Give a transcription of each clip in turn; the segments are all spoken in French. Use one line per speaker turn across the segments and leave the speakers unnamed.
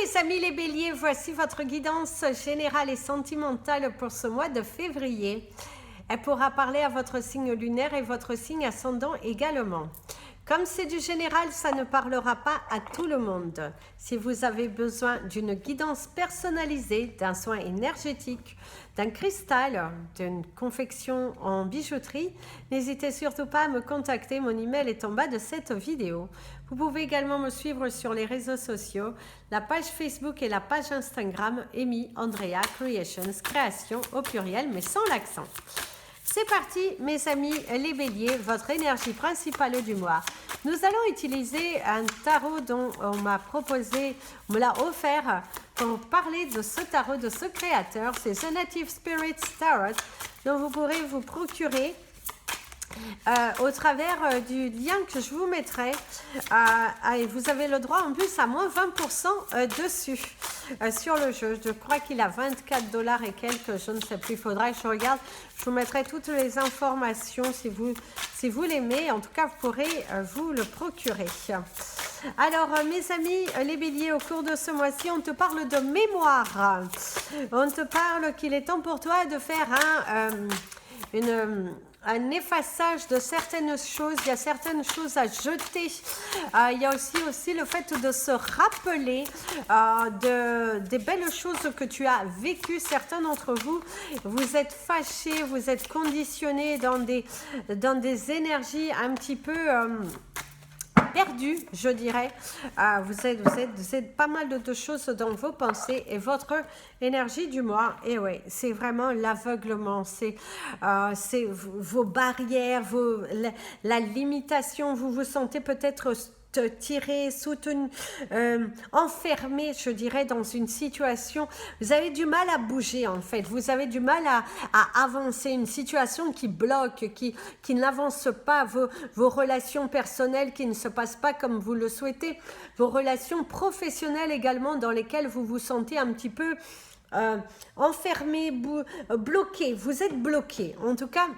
mes amis les béliers, voici votre guidance générale et sentimentale pour ce mois de février. Elle pourra parler à votre signe lunaire et votre signe ascendant également. Comme c'est du général, ça ne parlera pas à tout le monde. Si vous avez besoin d'une guidance personnalisée, d'un soin énergétique, d'un cristal, d'une confection en bijouterie, n'hésitez surtout pas à me contacter. Mon email est en bas de cette vidéo. Vous pouvez également me suivre sur les réseaux sociaux, la page Facebook et la page Instagram Amy Andrea Creations, création au pluriel mais sans l'accent. C'est parti mes amis les béliers, votre énergie principale du mois. Nous allons utiliser un tarot dont on m'a proposé, on me l'a offert pour parler de ce tarot, de ce créateur. C'est The Native Spirits Tarot, dont vous pourrez vous procurer au travers du lien que je vous mettrai. Et vous avez le droit en plus à moins 20% dessus. Sur le jeu, je crois qu'il a 24$ et quelques, je ne sais plus, il faudra que je regarde. Je vous mettrai toutes les informations si vous l'aimez. En tout cas, vous pourrez vous le procurer. Alors, mes amis, les béliers, au cours de ce mois-ci, on te parle de mémoire. On te parle qu'il est temps pour toi de faire un effaçage de certaines choses. Il y a certaines choses à jeter. Il y a aussi le fait de se rappeler des belles choses que tu as vécues. Certains d'entre vous, vous êtes fâchés, vous êtes conditionnés dans des énergies un petit peu perdu, je dirais. Vous êtes pas mal de choses dans vos pensées et votre énergie du mois. Et oui, c'est vraiment l'aveuglement, c'est vos barrières, la limitation. Vous vous sentez peut-être tiré, soutenu, enfermé, je dirais, dans une situation. Vous avez du mal à bouger, en fait. Vous avez du mal à avancer. Une situation qui bloque, qui n'avance pas. Vos relations personnelles qui ne se passent pas comme vous le souhaitez. Vos relations professionnelles également, dans lesquelles vous vous sentez un petit peu enfermé, bloqué. Vous êtes bloqué. En tout cas,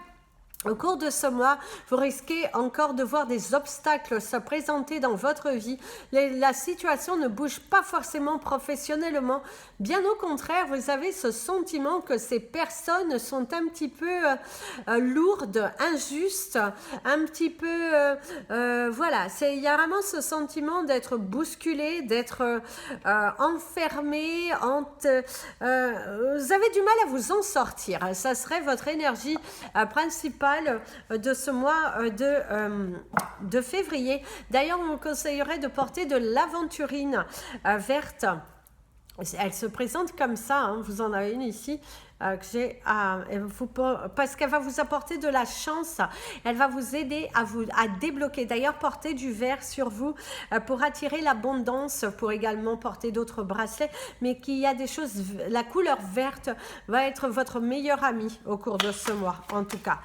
au cours de ce mois, vous risquez encore de voir des obstacles se présenter dans votre vie. La situation ne bouge pas forcément professionnellement. Bien au contraire, vous avez ce sentiment que ces personnes sont un petit peu lourdes, injustes, un petit peu... voilà, il y a vraiment ce sentiment d'être bousculé, d'être enfermé. Vous avez du mal à vous en sortir. Ça serait votre énergie principale de ce mois de février. D'ailleurs, on vous conseillerait de porter de l'aventurine verte. Elle se présente comme ça, hein. Vous en avez une ici que j'ai parce qu'elle va vous apporter de la chance. Elle va vous aider à débloquer. D'ailleurs, portez du vert sur vous pour attirer l'abondance, pour également porter d'autres bracelets, mais qu'il y a des choses, la couleur verte va être votre meilleur ami au cours de ce mois, en tout cas.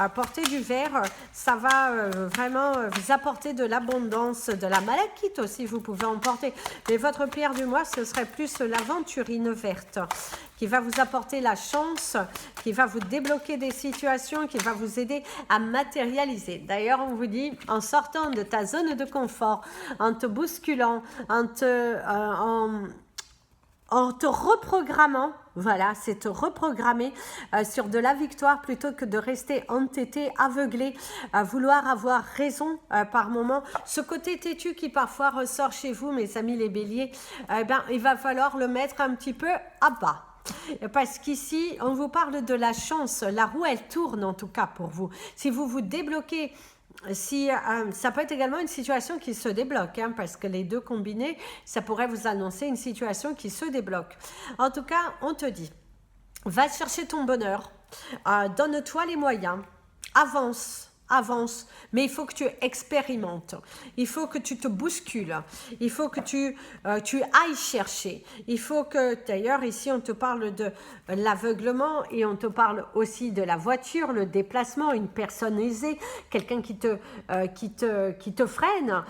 Porter du vert, ça va vraiment vous apporter de l'abondance, de la malachite aussi, vous pouvez en porter. Mais votre pierre du mois, ce serait plus l'aventurine verte, qui va vous apporter la chance, qui va vous débloquer des situations, qui va vous aider à matérialiser. D'ailleurs, on vous dit, en sortant de ta zone de confort, en te bousculant, en te reprogrammant, voilà, c'est te reprogrammer sur de la victoire plutôt que de rester entêté, aveuglé, vouloir avoir raison par moment. Ce côté têtu qui parfois ressort chez vous, mes amis les béliers, il va falloir le mettre un petit peu à bas. Parce qu'ici, on vous parle de la chance, la roue elle tourne en tout cas pour vous. Si vous vous débloquez, ça peut être également une situation qui se débloque, hein, parce que les deux combinés, ça pourrait vous annoncer une situation qui se débloque. En tout cas, on te dit, va chercher ton bonheur, donne-toi les moyens, avance, mais il faut que tu expérimentes, il faut que tu te bouscules, il faut que tu ailles chercher, il faut que, d'ailleurs ici on te parle de l'aveuglement et on te parle aussi de la voiture, le déplacement, une personne aisée, quelqu'un qui te freine,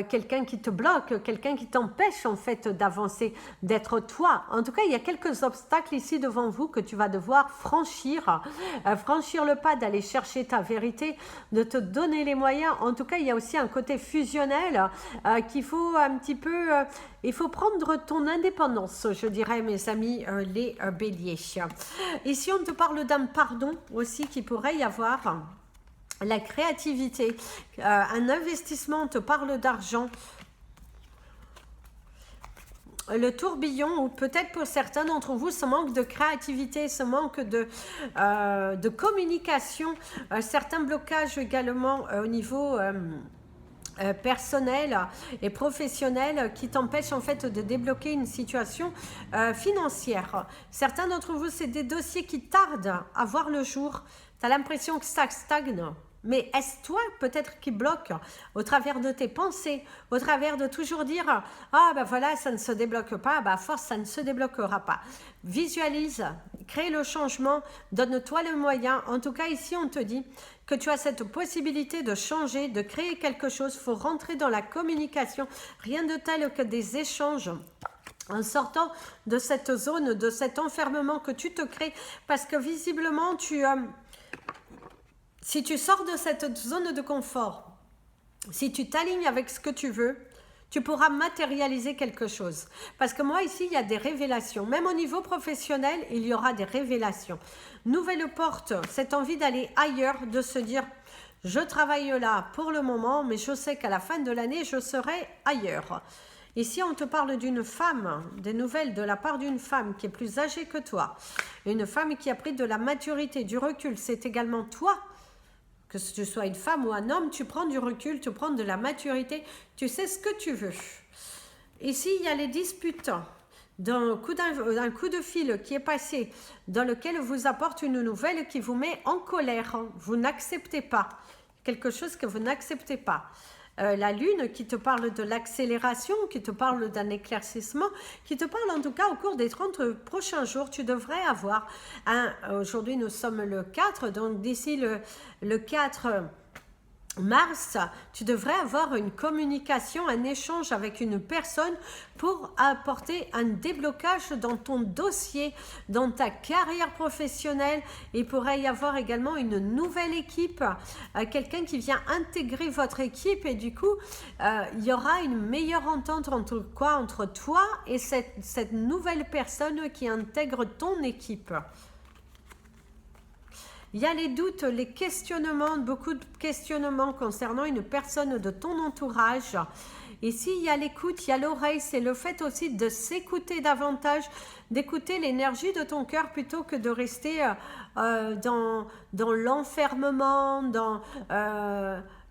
quelqu'un qui te bloque, quelqu'un qui t'empêche en fait d'avancer, d'être toi. En tout cas, il y a quelques obstacles ici devant vous que tu vas devoir franchir le pas d'aller chercher ta vérité, de te donner les moyens. En tout cas, il y a aussi un côté fusionnel qu'il faut un petit peu... il faut prendre ton indépendance, je dirais, mes amis, les béliers. Ici, on te parle d'un pardon aussi qui pourrait y avoir. La créativité, un investissement, on te parle d'argent. Le tourbillon, ou peut-être pour certains d'entre vous, ce manque de créativité, ce manque de communication, certains blocages également au niveau personnel et professionnel qui t'empêchent en fait de débloquer une situation financière. Certains d'entre vous, c'est des dossiers qui tardent à voir le jour. Tu as l'impression que ça stagne. Mais est-ce toi peut-être qui bloque au travers de tes pensées, au travers de toujours dire « Ah ben voilà, ça ne se débloque pas, ben à force ça ne se débloquera pas ». Visualise, crée le changement, donne-toi le moyen. En tout cas ici on te dit que tu as cette possibilité de changer, de créer quelque chose. Il faut rentrer dans la communication, rien de tel que des échanges. En sortant de cette zone, de cet enfermement que tu te crées, parce que visiblement si tu sors de cette zone de confort, si tu t'alignes avec ce que tu veux, tu pourras matérialiser quelque chose. Parce que moi, ici, il y a des révélations. Même au niveau professionnel, il y aura des révélations. Nouvelle porte, cette envie d'aller ailleurs, de se dire, je travaille là pour le moment, mais je sais qu'à la fin de l'année, je serai ailleurs. Ici, on te parle d'une femme, des nouvelles de la part d'une femme qui est plus âgée que toi. Une femme qui a pris de la maturité, du recul. C'est également toi. Que tu sois une femme ou un homme, tu prends du recul, tu prends de la maturité, tu sais ce que tu veux. Ici, il y a les disputes d'un coup de fil qui est passé, dans lequel vous apporte une nouvelle qui vous met en colère. Vous n'acceptez pas. Quelque chose que vous n'acceptez pas. La lune qui te parle de l'accélération, qui te parle d'un éclaircissement, qui te parle en tout cas au cours des 30 prochains jours, tu devrais avoir aujourd'hui nous sommes le 4, donc d'ici le 4 mars, tu devrais avoir une communication, un échange avec une personne pour apporter un déblocage dans ton dossier, dans ta carrière professionnelle. Il pourrait y avoir également une nouvelle équipe, quelqu'un qui vient intégrer votre équipe et du coup, il y aura une meilleure entente entre toi et cette nouvelle personne qui intègre ton équipe. Il y a les doutes, les questionnements, beaucoup de questionnements concernant une personne de ton entourage. Ici, il y a l'écoute, il y a l'oreille, c'est le fait aussi de s'écouter davantage, d'écouter l'énergie de ton cœur plutôt que de rester dans l'enfermement,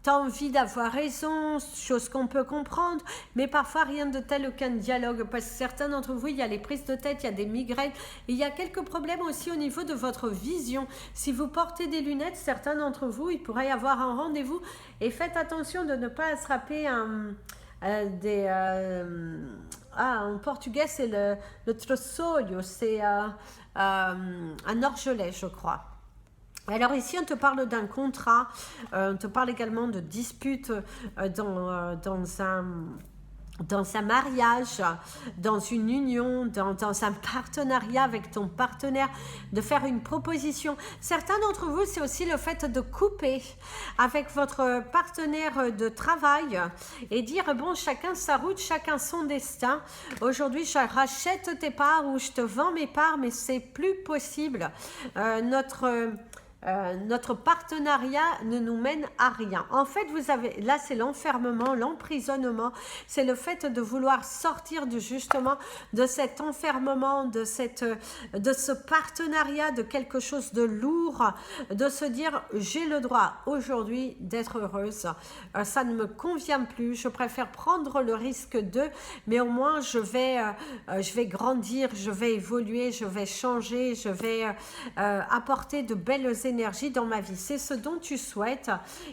t'as envie d'avoir raison, chose qu'on peut comprendre, mais parfois rien de tel qu'un dialogue, parce que certains d'entre vous, il y a les prises de tête, il y a des migraines, et il y a quelques problèmes aussi au niveau de votre vision. Si vous portez des lunettes, certains d'entre vous, il pourrait y avoir un rendez-vous, et faites attention de ne pas attraper en portugais, c'est le trossolho, c'est un orgelet, je crois. Alors ici, on te parle d'un contrat, on te parle également de disputes dans un mariage, dans une union, dans un partenariat avec ton partenaire, de faire une proposition. Certains d'entre vous, c'est aussi le fait de couper avec votre partenaire de travail et dire, bon, chacun sa route, chacun son destin. Aujourd'hui, je rachète tes parts ou je te vends mes parts, mais c'est plus possible. Notre partenariat ne nous mène à rien. En fait, là, c'est l'enfermement, l'emprisonnement. C'est le fait de vouloir sortir justement de cet enfermement, de ce partenariat, de quelque chose de lourd, de se dire, j'ai le droit aujourd'hui d'être heureuse. Ça ne me convient plus. Je préfère prendre le risque mais au moins, je vais grandir, je vais évoluer, je vais changer, je vais apporter de belles énergie dans ma vie. C'est ce dont tu souhaites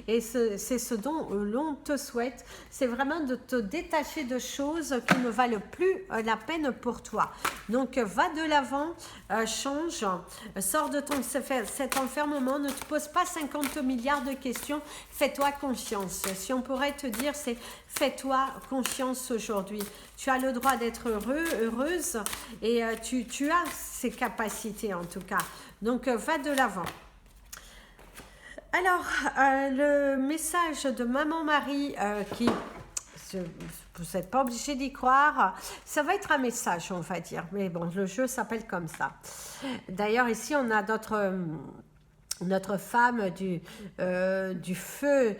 et c'est ce dont l'on te souhaite. C'est vraiment de te détacher de choses qui ne valent plus la peine pour toi. Donc, va de l'avant, change, sors de cet enfermement, ne te pose pas 50 milliards de questions, fais-toi confiance. Si on pourrait te dire, c'est fais-toi confiance aujourd'hui. Tu as le droit d'être heureuse et tu as ces capacités en tout cas. Donc, va de l'avant. Alors, le message de Maman Marie qui... Vous n'êtes pas obligé d'y croire. Ça va être un message, on va dire. Mais bon, le jeu s'appelle comme ça. D'ailleurs, ici, on a notre femme du feu,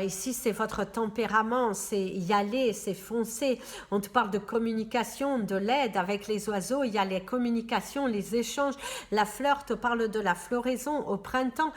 ici c'est votre tempérament, c'est y aller, c'est foncer. On te parle de communication, de l'aide avec les oiseaux, il y a les communications, les échanges. La fleur te parle de la floraison au printemps.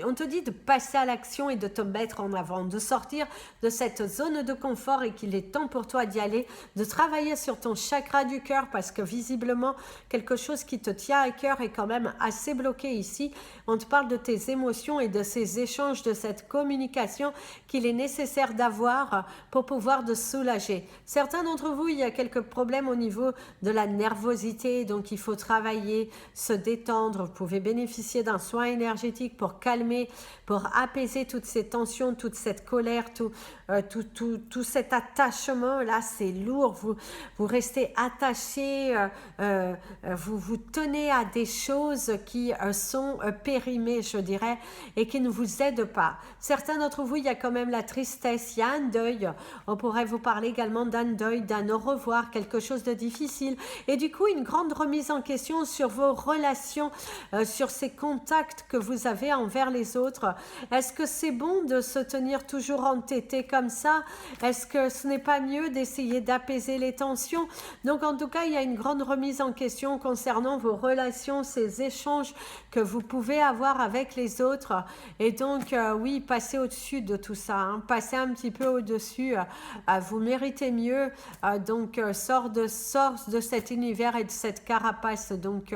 On te dit de passer à l'action et de te mettre en avant, de sortir de cette zone de confort et qu'il est temps pour toi d'y aller, de travailler sur ton chakra du cœur parce que visiblement quelque chose qui te tient à cœur est quand même assez bloqué ici. On te parle de tes émotions et de ces échanges, de cette communication qu'il est nécessaire d'avoir pour pouvoir te soulager. Certains d'entre vous, il y a quelques problèmes au niveau de la nervosité, donc il faut travailler, se détendre. Vous pouvez bénéficier d'un soin énergétique pour calmer, pour apaiser toutes ces tensions, toute cette colère, tout cet attachement-là, c'est lourd. Vous restez attaché, vous tenez à des choses qui sont périmées, je dirais, et qui ne vous aident pas. Certains d'entre vous, il y a quand même la tristesse, il y a un deuil. On pourrait vous parler également d'un deuil, d'un au revoir, quelque chose de difficile. Et du coup, une grande remise en question sur vos relations, sur ces contacts que vous avez envers les autres. Est-ce que c'est bon de se tenir toujours entêté comme ça? Est-ce que ce n'est pas mieux d'essayer d'apaiser les tensions? Donc, en tout cas, il y a une grande remise en question concernant vos relations, ces échanges que vous pouvez avoir avec les autres. Et donc, oui, passez au-dessus de tout ça, hein, passez un petit peu au-dessus. Vous méritez mieux. Donc, sors de cet univers et de cette carapace. Donc,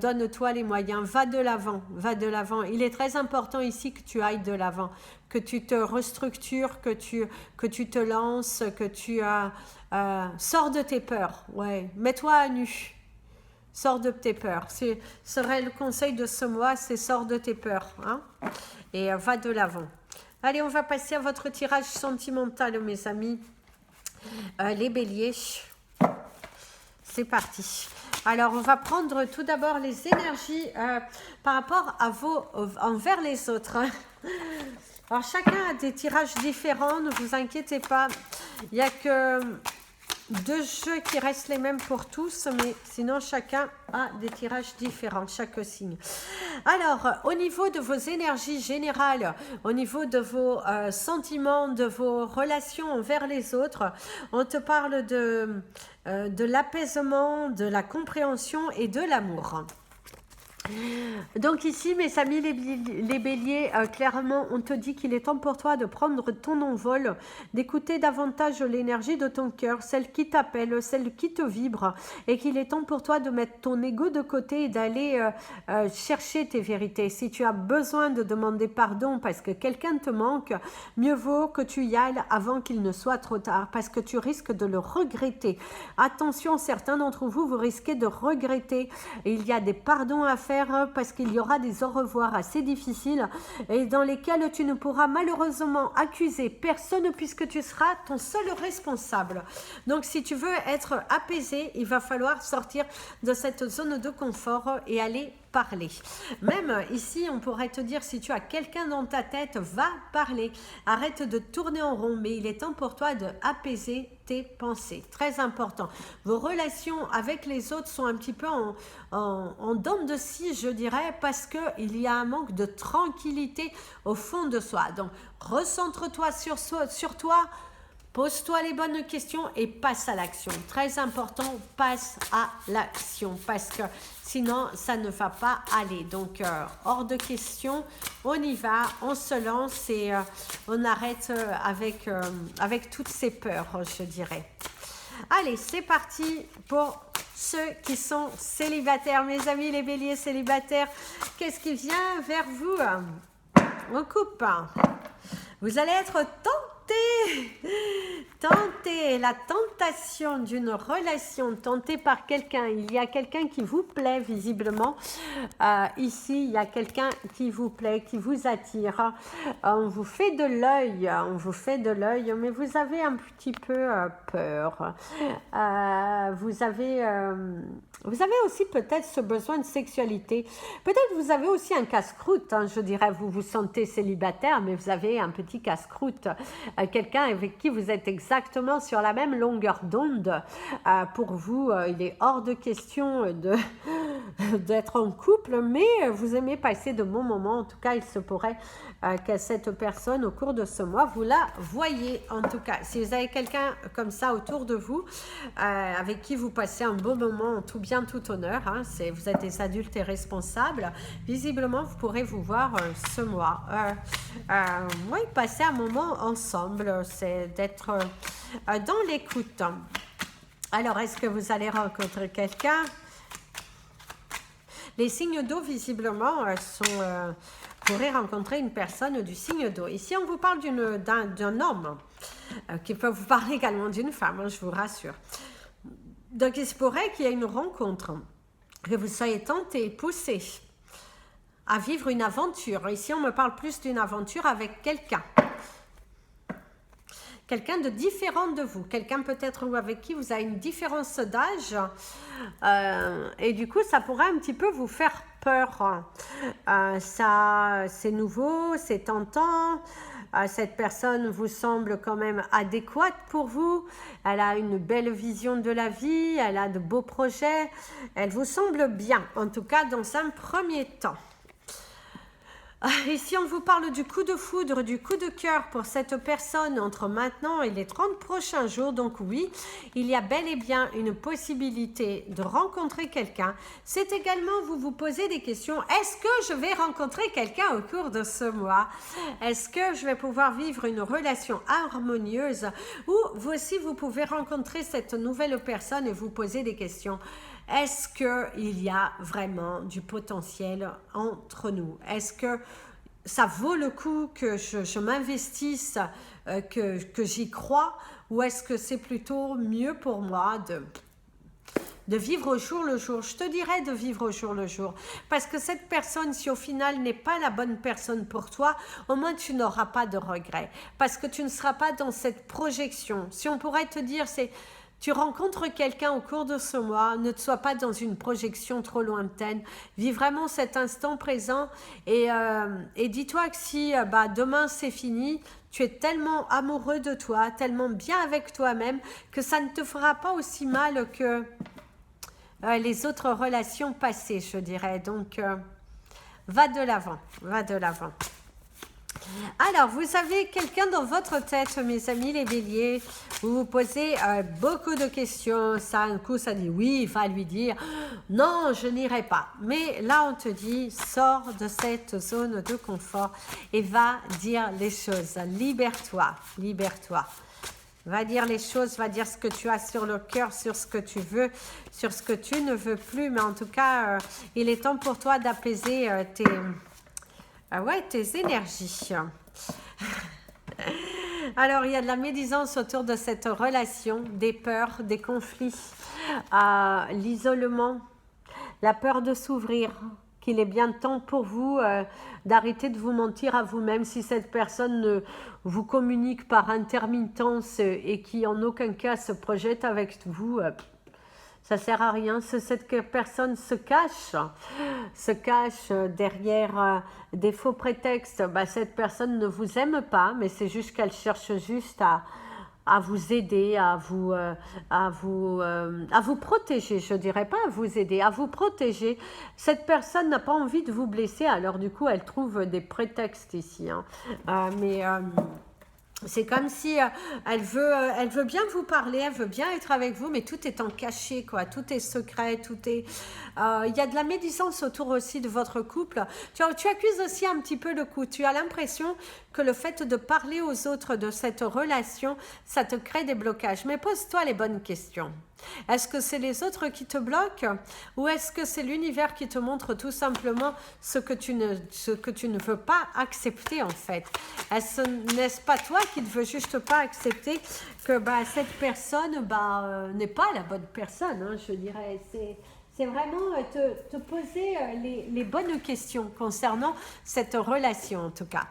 donne-toi les moyens. Va de l'avant, va de l'avant. Il est très important ici que tu ailles de l'avant, que tu te restructures, que tu te lances, que tu sors de tes peurs. Ouais, mets-toi à nu. Sors de tes peurs. Ce serait le conseil de ce mois, c'est sors de tes peurs. Hein, et va de l'avant. Allez, on va passer à votre tirage sentimental, mes amis. Les béliers. C'est parti. Alors, on va prendre tout d'abord les énergies par rapport à envers les autres. Hein. Alors, chacun a des tirages différents, ne vous inquiétez pas. Il n'y a que 2 jeux qui restent les mêmes pour tous, mais sinon chacun a des tirages différents, chaque signe. Alors, au niveau de vos énergies générales, au niveau de vos sentiments, de vos relations envers les autres, on te parle de l'apaisement, de la compréhension et de l'amour. Donc ici, mes amis les béliers, clairement, on te dit qu'il est temps pour toi de prendre ton envol, d'écouter davantage l'énergie de ton cœur, celle qui t'appelle, celle qui te vibre, et qu'il est temps pour toi de mettre ton ego de côté et d'aller chercher tes vérités. Si tu as besoin de demander pardon parce que quelqu'un te manque, mieux vaut que tu y ailles avant qu'il ne soit trop tard, parce que tu risques de le regretter. Attention, certains d'entre vous, vous risquez de regretter. Il y a des pardons à faire parce qu'il y aura des au revoir assez difficiles et dans lesquels tu ne pourras malheureusement accuser personne puisque tu seras ton seul responsable. Donc si tu veux être apaisé, il va falloir sortir de cette zone de confort et aller parler. Même ici, on pourrait te dire, si tu as quelqu'un dans ta tête, va parler. Arrête de tourner en rond, mais il est temps pour toi de apaiser tes pensées. Très important. Vos relations avec les autres sont un petit peu en dents de scie, je dirais, parce qu'il y a un manque de tranquillité au fond de soi. Donc, recentre-toi sur toi. Pose-toi les bonnes questions et passe à l'action. Très important, passe à l'action parce que sinon, ça ne va pas aller. Donc, hors de question, on y va, on se lance et on arrête avec toutes ces peurs, je dirais. Allez, c'est parti pour ceux qui sont célibataires. Mes amis les béliers célibataires, qu'est-ce qui vient vers vous? On coupe. Vous allez être tentés Tentez la tentation d'une relation, tentée par quelqu'un. Il y a quelqu'un qui vous plaît visiblement. Ici, il y a quelqu'un qui vous plaît, qui vous attire. On vous fait de l'œil, mais vous avez un petit peu peur. Vous avez aussi peut-être ce besoin de sexualité. Peut-être vous avez aussi un casse-croûte, hein, je dirais. Vous vous sentez célibataire, mais vous avez un petit casse-croûte. Quelqu'un avec qui vous êtes exactement sur la même longueur d'onde. Pour vous, il est hors de question d'être en couple, mais vous aimez passer de bons moments. En tout cas, il se pourrait que cette personne, au cours de ce mois, vous la voyez. En tout cas, si vous avez quelqu'un comme ça autour de vous, avec qui vous passez un beau moment en tout bien, tout honneur, hein, vous êtes des adultes et responsables, visiblement, vous pourrez vous voir ce mois. Oui, passer un moment ensemble, c'est d'être dans l'écoute. Alors, est-ce que vous allez rencontrer quelqu'un? Les signes d'eau, visiblement, vous pourrez rencontrer une personne du signe d'eau. Ici, on vous parle d'un homme qui peut vous parler également d'une femme, hein, je vous rassure. Donc, il se pourrait qu'il y ait une rencontre, que vous soyez tenté, poussé à vivre une aventure. Ici, on me parle plus d'une aventure avec quelqu'un. Quelqu'un de différent de vous, quelqu'un peut-être avec qui vous avez une différence d'âge, et du coup ça pourrait un petit peu vous faire peur. Ça, c'est nouveau, c'est tentant, cette personne vous semble quand même adéquate pour vous, elle a une belle vision de la vie, elle a de beaux projets, elle vous semble bien, en tout cas dans un premier temps. Ici, on vous parle du coup de foudre, du coup de cœur pour cette personne entre maintenant et les 30 prochains jours. Donc oui, il y a bel et bien une possibilité de rencontrer quelqu'un. C'est également, vous vous posez des questions. Est-ce que je vais rencontrer quelqu'un au cours de ce mois? Est-ce que je vais pouvoir vivre une relation harmonieuse? Ou vous aussi, vous pouvez rencontrer cette nouvelle personne et vous poser des questions. Est-ce qu'il y a vraiment du potentiel entre nous? Est-ce que ça vaut le coup que je m'investisse, que j'y crois? Ou est-ce que c'est plutôt mieux pour moi de vivre au jour le jour? Je te dirais de vivre au jour le jour. Parce que cette personne, si au final n'est pas la bonne personne pour toi, au moins tu n'auras pas de regrets. Parce que tu ne seras pas dans cette projection. Si on pourrait te dire, c'est... Tu rencontres quelqu'un au cours de ce mois, ne te sois pas dans une projection trop lointaine, vis vraiment cet instant présent et dis-toi que si demain c'est fini, tu es tellement amoureux de toi, tellement bien avec toi-même que ça ne te fera pas aussi mal que les autres relations passées, je dirais. Donc, va de l'avant, va de l'avant. Alors, vous avez quelqu'un dans votre tête, mes amis les béliers, vous vous posez beaucoup de questions, ça, un coup ça dit oui, il va lui dire non, je n'irai pas. Mais là, on te dit, sors de cette zone de confort et va dire les choses, libère-toi, libère-toi. Va dire les choses, va dire ce que tu as sur le cœur, sur ce que tu veux, sur ce que tu ne veux plus. Mais en tout cas, il est temps pour toi d'apaiser tes énergies. Alors, il y a de la médisance autour de cette relation, des peurs, des conflits, l'isolement, la peur de s'ouvrir, qu'il est bien temps pour vous d'arrêter de vous mentir à vous-même. Si cette personne ne vous communique par intermittence et qui en aucun cas se projette avec vous, ça ne sert à rien. Cette personne se cache derrière des faux prétextes. Cette personne ne vous aime pas, mais c'est juste qu'elle cherche juste à vous aider, à vous protéger. Je ne dirais pas à vous aider, à vous protéger. Cette personne n'a pas envie de vous blesser, alors du coup, elle trouve des prétextes ici. C'est comme si elle veut bien vous parler, elle veut bien être avec vous, mais tout est en cachet, quoi. Tout est secret, tout est... Il y a de la médisance autour aussi de votre couple. Tu accuses aussi un petit peu le coup. Tu as l'impression que le fait de parler aux autres de cette relation, ça te crée des blocages. Mais pose-toi les bonnes questions. Est-ce que c'est les autres qui te bloquent ou est-ce que c'est l'univers qui te montre tout simplement ce que tu ne veux pas accepter en fait? N'est-ce pas toi qui ne veux juste pas accepter que cette personne n'est pas la bonne personne, hein, je dirais. C'est vraiment te poser les bonnes questions concernant cette relation en tout cas.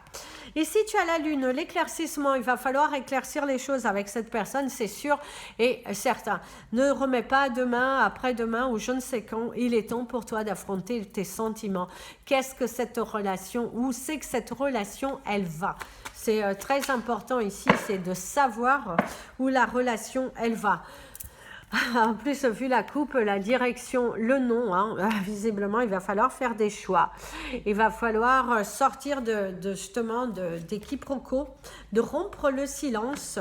Et si tu as la lune, l'éclaircissement, il va falloir éclaircir les choses avec cette personne, c'est sûr et certain. Ne remets pas demain, après-demain ou je ne sais quand, il est temps pour toi d'affronter tes sentiments. Qu'est-ce que cette relation, où c'est que cette relation, elle va? C'est très important ici, c'est de savoir où la relation, elle va. En plus, vu la coupe, la direction, le nom, hein, visiblement, il va falloir faire des choix. Il va falloir sortir justement des quiproquos, de rompre le silence,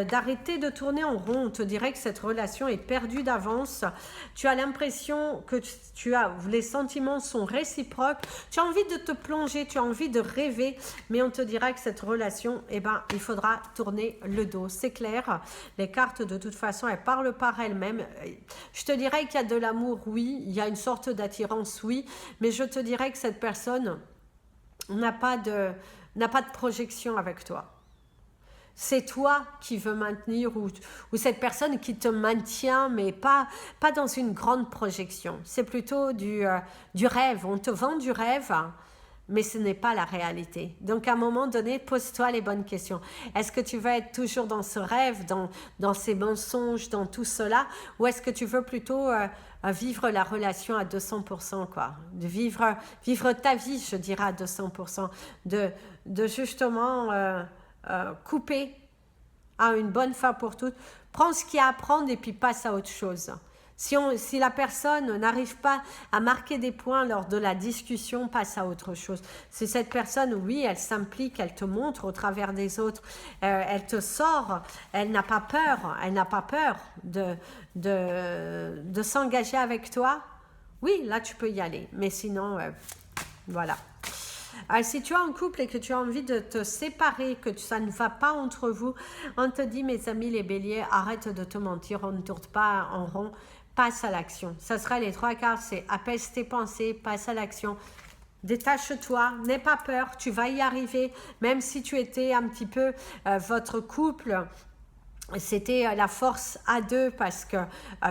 d'arrêter de tourner en rond. On te dirait que cette relation est perdue d'avance. Tu as l'impression que les sentiments sont réciproques. Tu as envie de te plonger, tu as envie de rêver, mais on te dira que cette relation, il faudra tourner le dos. C'est clair. Les cartes, de toute façon, elles parlent par elles-mêmes. Je te dirais qu'il y a de l'amour, oui. Il y a une sorte d'attirance, oui. Mais je te dirais que cette personne n'a pas de projection avec toi. C'est toi qui veux maintenir ou cette personne qui te maintient, mais pas dans une grande projection. C'est plutôt du rêve. On te vend du rêve, mais ce n'est pas la réalité. Donc, à un moment donné, pose-toi les bonnes questions. Est-ce que tu veux être toujours dans ce rêve, dans ces mensonges, dans tout cela, ou est-ce que tu veux plutôt vivre la relation à 200%, quoi, de vivre ta vie, je dirais, à 200%, de justement... couper à une bonne fois pour toutes, prends ce qu'il y a à prendre et puis passe à autre chose. Si la personne n'arrive pas à marquer des points lors de la discussion, passe à autre chose. Si cette personne, oui, elle s'implique, elle te montre au travers des autres, elle te sort, elle n'a pas peur de s'engager avec toi, oui, là tu peux y aller. Mais sinon, voilà. Si tu es en couple et que tu as envie de te séparer, que ça ne va pas entre vous, on te dit, mes amis les béliers, arrête de te mentir, on ne tourne pas en rond, passe à l'action. Ça sera les 3 cartes, c'est apaise tes pensées, passe à l'action. Détache-toi, n'aie pas peur, tu vas y arriver, même si tu étais un petit peu votre couple... C'était la force à deux parce que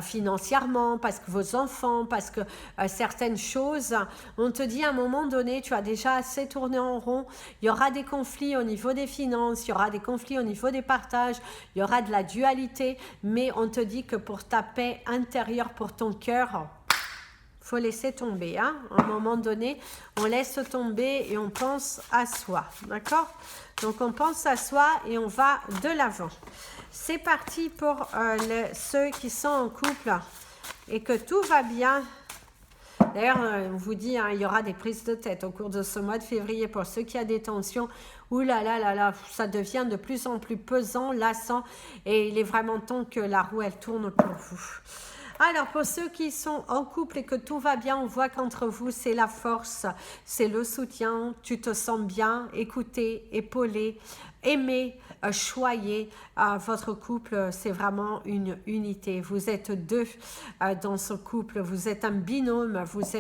financièrement, parce que vos enfants, parce que certaines choses, on te dit à un moment donné, tu as déjà assez tourné en rond, il y aura des conflits au niveau des finances, il y aura des conflits au niveau des partages, il y aura de la dualité, mais on te dit que pour ta paix intérieure, pour ton cœur, faut laisser tomber, hein. À un moment donné, on laisse tomber et on pense à soi, d'accord? Donc on pense à soi et on va de l'avant. C'est parti pour ceux qui sont en couple et que tout va bien. D'ailleurs, on vous dit, hein, il y aura des prises de tête au cours de ce mois de février pour ceux qui ont des tensions. Ouh là là là là, ça devient de plus en plus pesant, lassant et il est vraiment temps que la roue, elle tourne pour vous. Alors, pour ceux qui sont en couple et que tout va bien, on voit qu'entre vous, c'est la force, c'est le soutien, tu te sens bien, écouté, épaulé, aimé, choyé. Votre couple, c'est vraiment une unité. Vous êtes deux dans ce couple, vous êtes un binôme, vous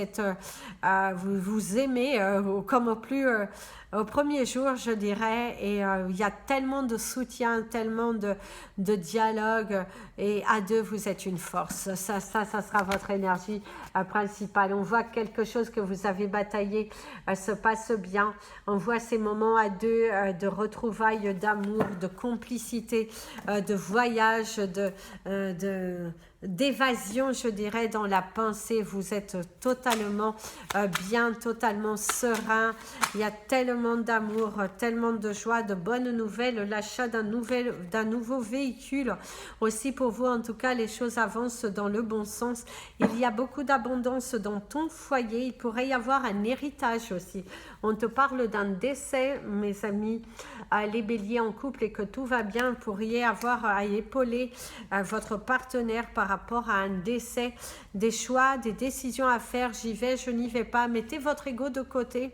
aimez comme au premier jour, je dirais, et il y a tellement de soutien, tellement de dialogue, et à deux, vous êtes une force. Ça sera votre énergie principale. On voit que quelque chose que vous avez bataillé se passe bien. On voit ces moments à deux de retrouvailles, d'amour, de complicité, de voyage, d'évasion, je dirais, dans la pensée. Vous êtes totalement bien, totalement serein. Il y a tellement d'amour, tellement de joie, de bonnes nouvelles, l'achat d'un nouveau véhicule. Aussi pour vous, en tout cas, les choses avancent dans le bon sens. Il y a beaucoup d'abondance dans ton foyer. Il pourrait y avoir un héritage aussi. On te parle d'un décès, mes amis, les béliers en couple et que tout va bien. Vous pourriez avoir à épauler votre partenaire par rapport à un décès, des choix, des décisions à faire. J'y vais, je n'y vais pas. Mettez votre ego de côté.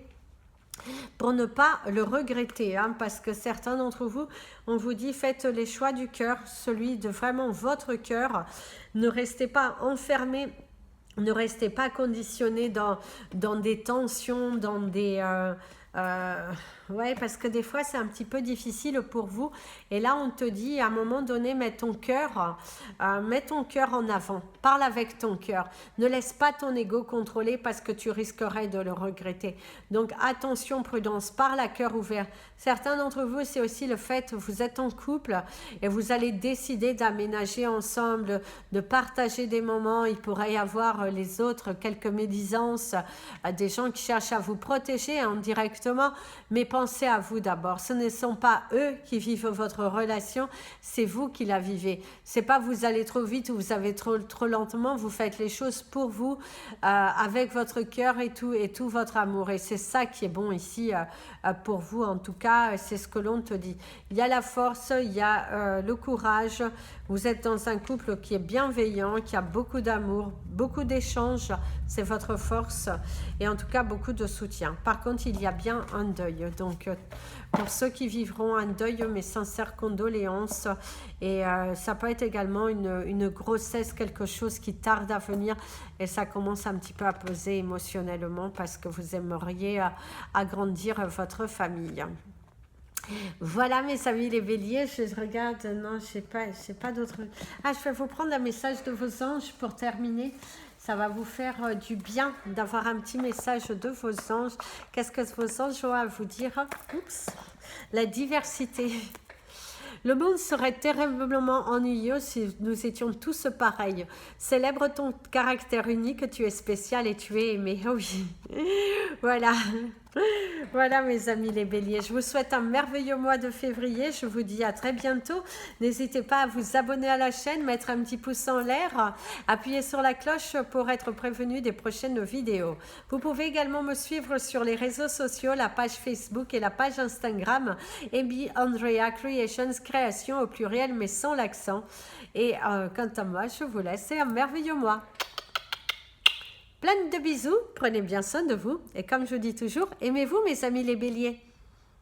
pour ne pas le regretter, hein, parce que certains d'entre vous, on vous dit faites les choix du cœur, celui de vraiment votre cœur, ne restez pas enfermés, ne restez pas conditionnés dans des tensions, dans des... ouais, parce que des fois c'est un petit peu difficile pour vous. Et là on te dit à un moment donné, mets ton cœur en avant. Parle avec ton cœur. Ne laisse pas ton ego contrôler parce que tu risquerais de le regretter. Donc attention, prudence, parle à cœur ouvert. Certains d'entre vous, c'est aussi le fait que vous êtes en couple et vous allez décider d'aménager ensemble, de partager des moments. Il pourrait y avoir les autres, quelques médisances, des gens qui cherchent à vous protéger indirectement, mais pensez à vous d'abord. Ce ne sont pas eux qui vivent votre relation, c'est vous qui la vivez. C'est pas vous allez trop vite ou vous avez trop lentement, vous faites les choses pour vous, avec votre cœur et tout votre amour. Et c'est ça qui est bon ici pour vous, en tout cas, c'est ce que l'on te dit. Il y a la force, il y a le courage, vous êtes dans un couple qui est bienveillant, qui a beaucoup d'amour, beaucoup d'échanges, c'est votre force, et en tout cas beaucoup de soutien. Par contre, il y a bien un deuil, donc pour ceux qui vivront un deuil, mes sincères condoléances, et ça peut être également une grossesse, quelque chose qui tarde à venir, et ça commence un petit peu à peser émotionnellement parce que vous aimeriez agrandir votre famille. Voilà mes amis les béliers, je regarde, non, je sais pas d'autres. Ah, je vais vous prendre un message de vos anges pour terminer. Ça va vous faire du bien d'avoir un petit message de vos anges. Qu'est-ce que vos anges ont à vous dire? Oups, la diversité. Le monde serait terriblement ennuyeux si nous étions tous pareils. Célèbre ton caractère unique, tu es spécial et tu es aimé. Oh oui, voilà. Voilà mes amis les béliers, je vous souhaite un merveilleux mois de février, je vous dis à très bientôt. N'hésitez pas à vous abonner à la chaîne, mettre un petit pouce en l'air, appuyer sur la cloche pour être prévenu des prochaines vidéos. Vous pouvez également me suivre sur les réseaux sociaux, la page Facebook et la page Instagram, Amy Andrea Creations, création au pluriel mais sans l'accent. Et quant à moi, je vous laisse et un merveilleux mois. Plein de bisous, prenez bien soin de vous et comme je dis toujours, aimez-vous mes amis les béliers.